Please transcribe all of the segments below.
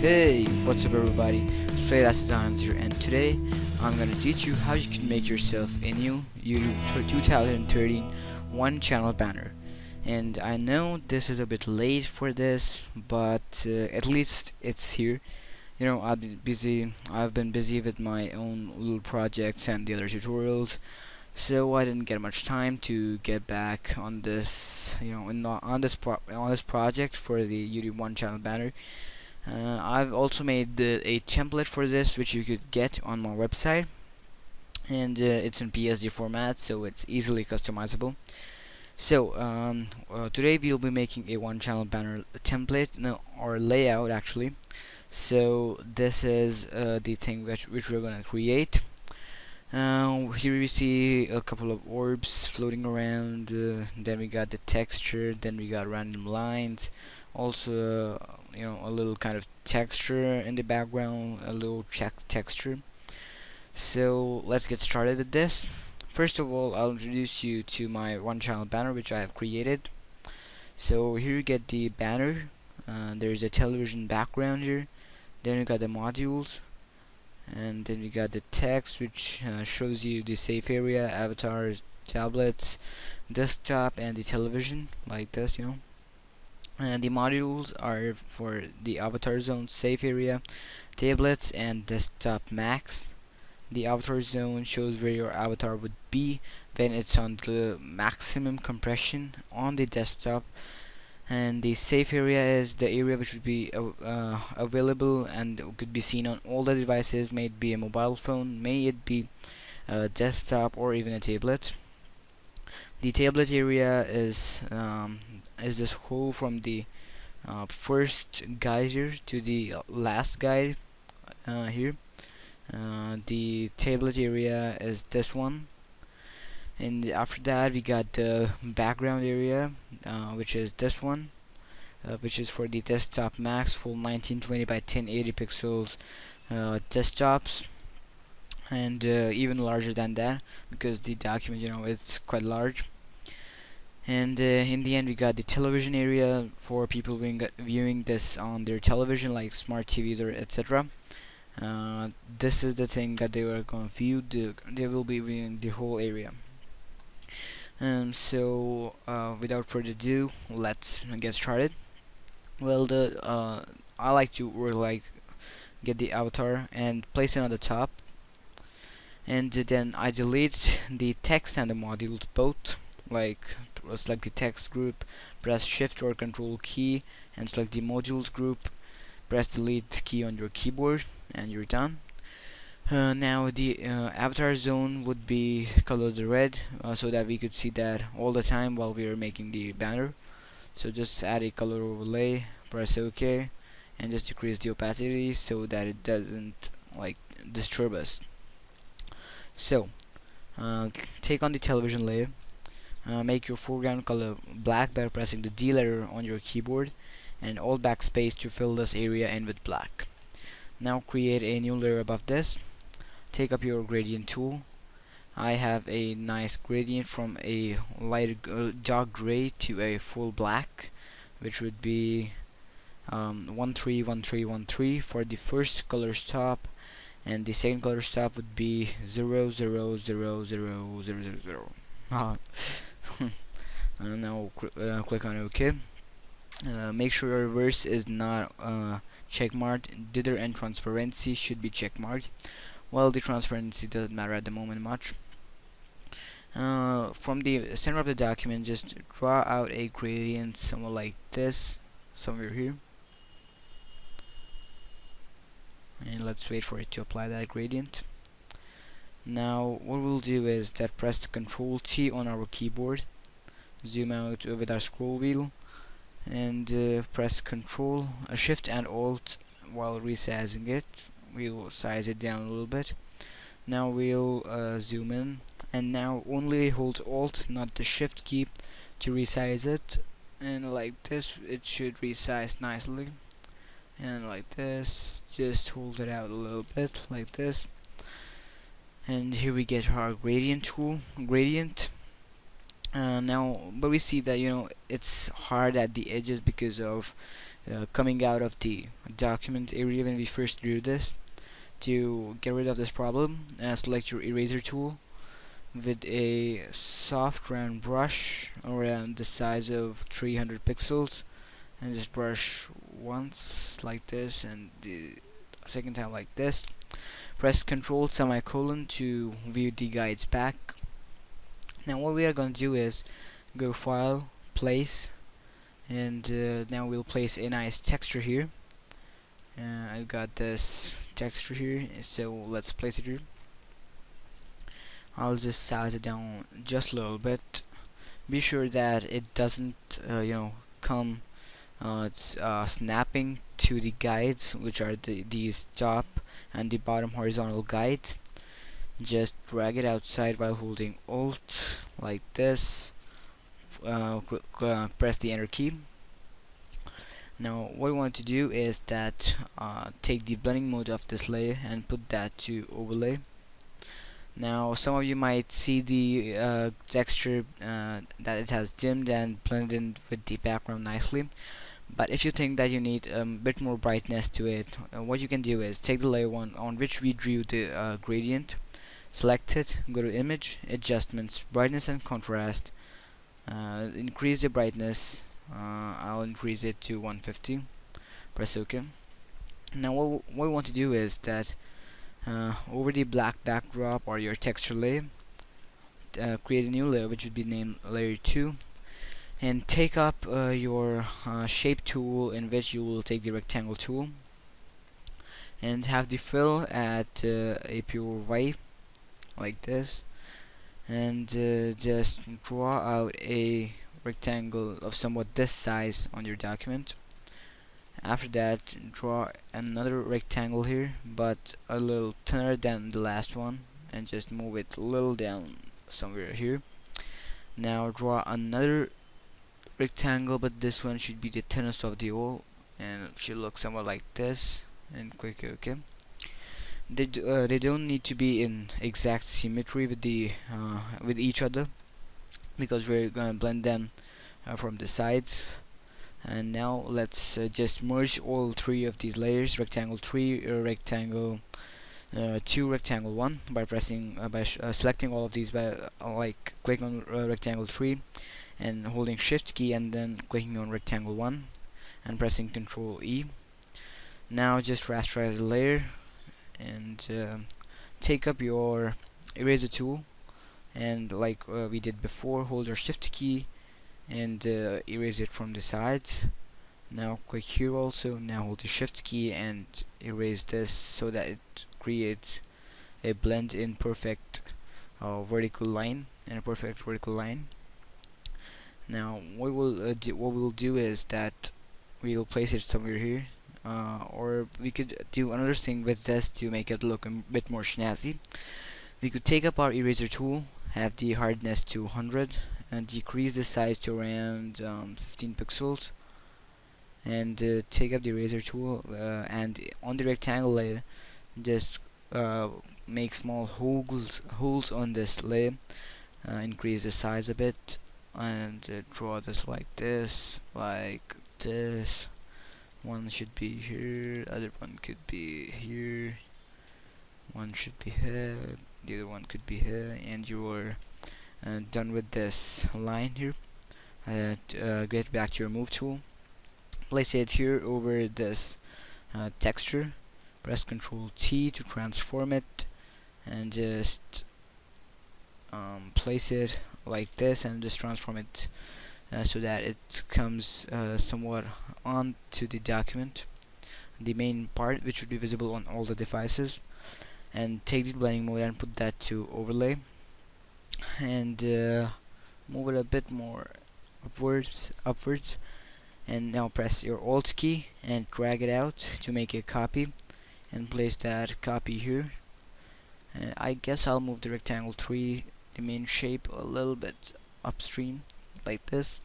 Hey, what's up everybody? Straight As Designs here, and today I'm gonna teach you how you can make yourself a new YouTube 2013 one channel banner. And I know this is a bit late for this, but at least it's here. You know, I've been busy with my own little projects and the other tutorials, so I didn't get much time to get back on this, on this project for the YouTube one channel banner. I've also made a template for this, which you could get on my website, and it's in PSD format, so it's easily customizable. So today we'll be making a one-channel banner template, no, or layout actually. So this is the thing which we're gonna create. Here we see a couple of orbs floating around, then we got the texture, then we got random lines, also a little kind of texture in the background, a little check texture. So let's get started with this. First of all, I'll introduce you to my one channel banner which I have created. So here you get the banner, there's a television background here, then you got the modules, and then we got the text which shows you the safe area, avatars, tablets, desktop, and the television, like this, and the modules are for the avatar zone, safe area, tablets, and desktop max. The avatar zone shows where your avatar would be when it's on the maximum compression on the desktop, and the safe area is the area which would be available and could be seen on all the devices, may it be a mobile phone, may it be a desktop, or even a tablet. The tablet area is this whole from the first guide here to the last guide here. The tablet area is this one, and after that we got the background area, which is this one, which is for the desktop max full 1920 by 1080 pixels desktops, and even larger than that because the document, it's quite large. And in the end we got the television area for people viewing this on their television, like smart TVs or etc. This is the thing that they were going to view. They will be viewing the whole area. So without further ado, let's get started. Well, I like to get the avatar and place it on the top, and then I delete the text and the modules both. Like, select the text group, press shift or control key, and select the modules group, press delete key on your keyboard, and you're done. Now the avatar zone would be colored red, so that we could see that all the time while we are making the banner. So just add a color overlay, press OK, and just decrease the opacity so that it doesn't disturb us. So take on the television layer, make your foreground color black by pressing the D letter on your keyboard, and alt backspace to fill this area in with black. Now create a new layer above this. Take up your gradient tool. I have a nice gradient from a light dark gray to a full black, which would be 131313 for the first color stop, and the second color stop would be 00000000. Now click on OK. Make sure your reverse is not checkmarked. Dither and transparency should be checkmarked. Well, the transparency doesn't matter at the moment much. From the center of the document, just draw out a gradient somewhere like this, somewhere here, and let's wait for it to apply that gradient. Now what we'll do is that press Ctrl T on our keyboard, zoom out with our scroll wheel, and press Ctrl, Shift and Alt while resizing it. We'll size it down a little bit. Now we'll zoom in, and now only hold Alt, not the Shift key, to resize it, and like this it should resize nicely, and like this, just hold it out a little bit like this. And here we get our gradient tool, But we see that it's hard at the edges because of coming out of the document area when we first do this. To get rid of this problem, select your eraser tool with a soft round brush around the size of 300 pixels, and just brush once like this and the second time like this. Press Ctrl semicolon to view the guides back. Now what we are going to do is go File, Place, and now we'll place a nice texture here. I've got this texture here, so let's place it here. I'll just size it down just a little bit. Be sure that it doesn't come snapping to the guides, which are these top and the bottom horizontal guides. Just drag it outside while holding Alt like this. Press the Enter key. Now what we want to do is that take the blending mode of this layer and put that to overlay. Now some of you might see the texture that it has dimmed and blended with the background nicely, but if you think that you need a bit more brightness to it, what you can do is take the layer one on which we drew the gradient, select it, go to Image, Adjustments, Brightness and Contrast, increase the brightness. I'll increase it to 150. Press OK. Now what we want to do is that over the black backdrop or your texture layer, create a new layer which would be named layer 2, and take up your shape tool, in which you will take the rectangle tool and have the fill at a pure white like this, and just draw out a rectangle of somewhat this size on your document. After that, draw another rectangle here, but a little thinner than the last one, and just move it a little down somewhere here. Now draw another rectangle, but this one should be the thinnest of the all, and it should look somewhat like this, and click OK. They don't need to be in exact symmetry with the with each other, because we're gonna blend them from the sides. And now let's just merge all three of these layers: rectangle 3, rectangle 2, rectangle 1, by pressing selecting all of these by like clicking on rectangle 3 and holding Shift key, and then clicking on rectangle 1 and pressing Ctrl E. Now just rasterize the layer and take up your eraser tool, and like we did before, hold your Shift key and erase it from the sides. Now click here also, now hold the Shift key and erase this so that it creates a blend in perfect vertical line and a perfect vertical line. Now what we'll do is that we'll place it somewhere here, or we could do another thing with this to make it look a bit more snazzy. We could take up our eraser tool, have the hardness to 100, and decrease the size to around 15 pixels, and take up the eraser tool and on the rectangle layer just make small holes on this layer, increase the size a bit, and draw this like this, one should be here, other one could be here, one should be here, the other one could be here, and you're done with this line here. Get back to your move tool, place it here over this texture, press Ctrl T to transform it, and just place it like this, and just transform it so that it comes somewhat onto the document, the main part, which would be visible on all the devices. And take the blending mode and put that to overlay, and move it a bit more upwards, and now press your Alt key and drag it out to make a copy, and place that copy here. And I guess I'll move the rectangle 3, the main shape, a little bit upstream like this,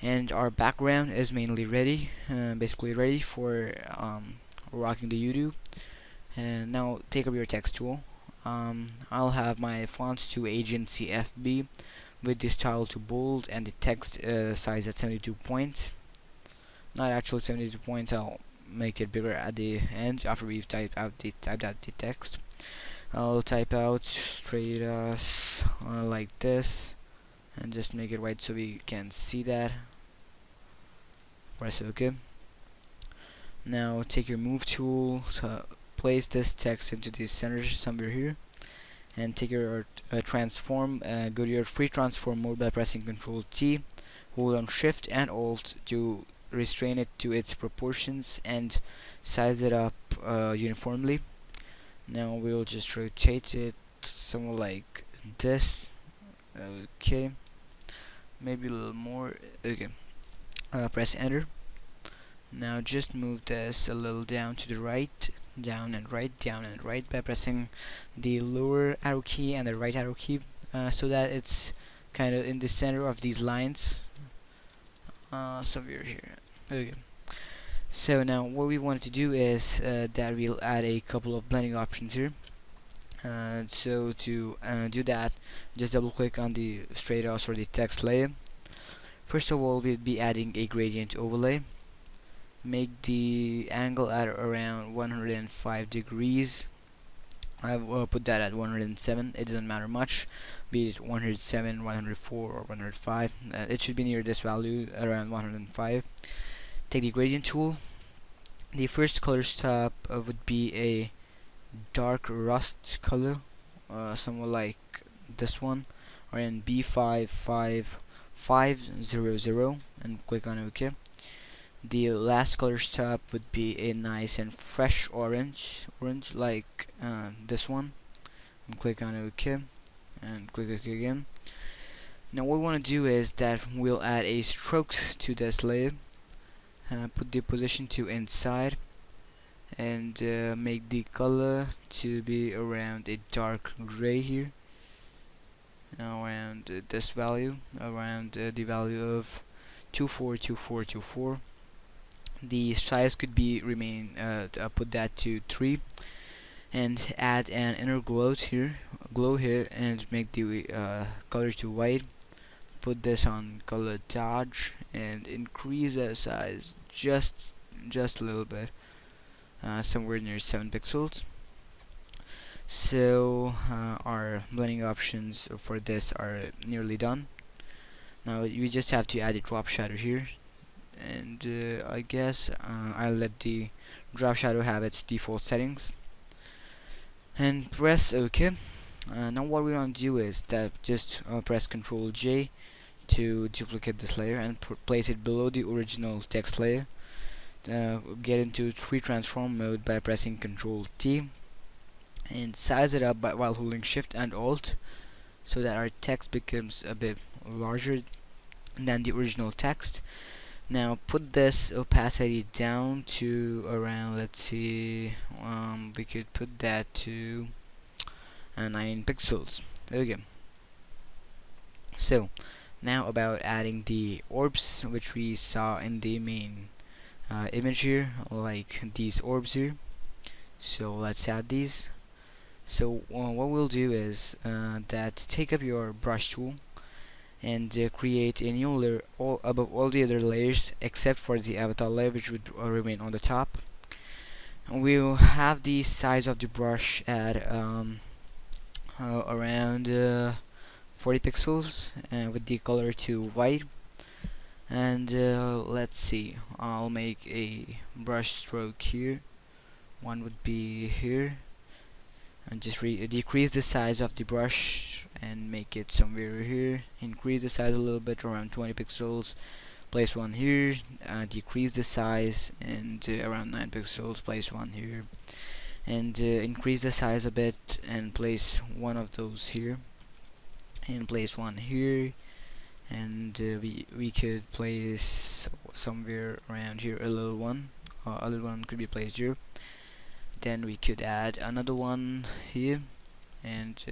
and our background is mainly ready, basically ready for rocking the YouTube. And now take up your text tool. I'll have my fonts to Agency FB with the style to bold and the text size at 72 points. Not actually 72 points, I'll make it bigger at the end after we've typed out the text. I'll type out straight like this and just make it white so we can see that. Press OK. Now take your move tool, so place this text into the center somewhere here, and take your transform, go to your free transform mode by pressing Ctrl T, hold on Shift and Alt to restrain it to its proportions and size it up uniformly. Now we'll just rotate it somewhere like this. Okay, maybe a little more. Okay, press enter. Now just move this a little down to the right, down and right, down and right by pressing the lower arrow key and the right arrow key, so that it's kind of in the center of these lines, somewhere here. Okay. So now what we want to do is that we'll add a couple of blending options here. So to do that, just double click on the straight or the text layer. First of all, we'll be adding a gradient overlay. Make the angle at around 105 degrees. I've put that at 107. It doesn't matter much, be it 107, 104 or 105. It should be near this value, around 105. Take the gradient tool. The first color stop would be a dark rust color, somewhat like this one, or in B55500, and click on OK. The last color stop would be a nice and fresh orange like this one, and click on OK, and click OK again. Now what we want to do is that we'll add a stroke to this layer. Put the position to inside, and make the color to be around a dark gray here, around this value, around the value of 242424. The size could be put that to 3, and add an inner glow here, and make the color to white. Put this on color dodge and increase the size just a little bit, somewhere near 7 pixels. So our blending options for this are nearly done. Now you just have to add a drop shadow here, and I guess I'll let the drop shadow have its default settings, and press OK. Now what we want to do is that just press Ctrl J to duplicate this layer and place it below the original text layer. Get into free transform mode by pressing Ctrl T, and size it up while holding Shift and Alt, so that our text becomes a bit larger than the original text. Now put this opacity down to around, let's see, we could put that to 9 pixels. Okay. So now about adding the orbs which we saw in the main image here, like these orbs here. So let's add these. So what we'll do is that take up your brush tool and create a new layer above all the other layers except for the avatar layer, which would remain on the top. And we'll have the size of the brush at around 40 pixels, with the color to white. And let's see, I'll make a brush stroke here. One would be here, and just decrease the size of the brush and make it somewhere here. Increase the size a little bit, around 20 pixels. Place one here. Decrease the size, and around 9 pixels. Place one here, and increase the size a bit and place one of those here, and place one here, and we could place somewhere around here a little one. A little one could be placed here. Then we could add another one here, and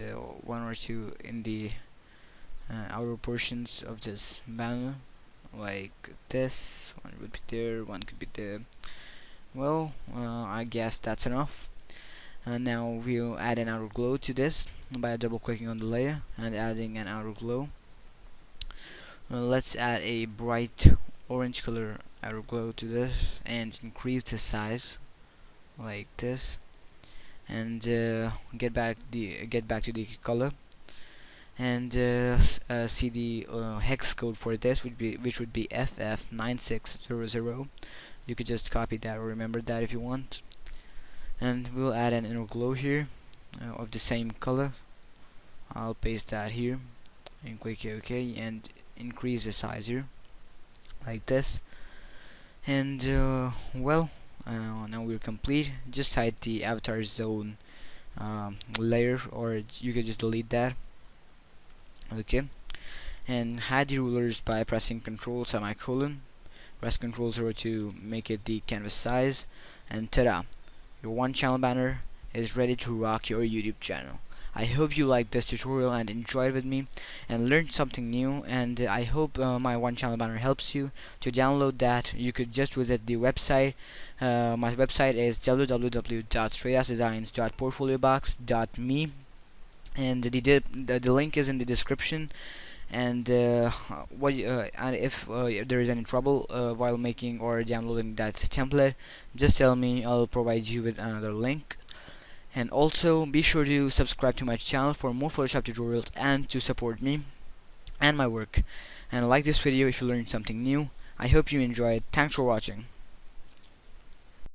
one or two in the outer portions of this banner, like this. One would be there, one could be there. Well, I guess that's enough. Now we'll add an outer glow to this by double clicking on the layer and adding an outer glow. Let's add a bright orange color outer glow to this and increase the size like this, and get back to the color, and see the hex code for this, which would be FF9600. You could just copy that or remember that if you want, and we'll add an inner glow here of the same color. I'll paste that here and click OK and increase the size here like this, and well, now we're complete. Just hide the avatar zone layer, or you could just delete that. Okay, and hide the rulers by pressing Control semicolon. Press Control 0 to make it the canvas size, and ta-da! Your one channel banner is ready to rock your YouTube channel. I hope you liked this tutorial and enjoyed with me and learned something new, and I hope my one channel banner helps you. To download that, you could just visit the website. My website is www.shreyasdesigns.portfoliobox.me, and the link is in the description. And if there is any trouble while making or downloading that template, just tell me. I'll provide you with another link. And also be sure to subscribe to my channel for more Photoshop tutorials and to support me and my work. And like this video if you learned something new. I hope you enjoyed. Thanks for watching.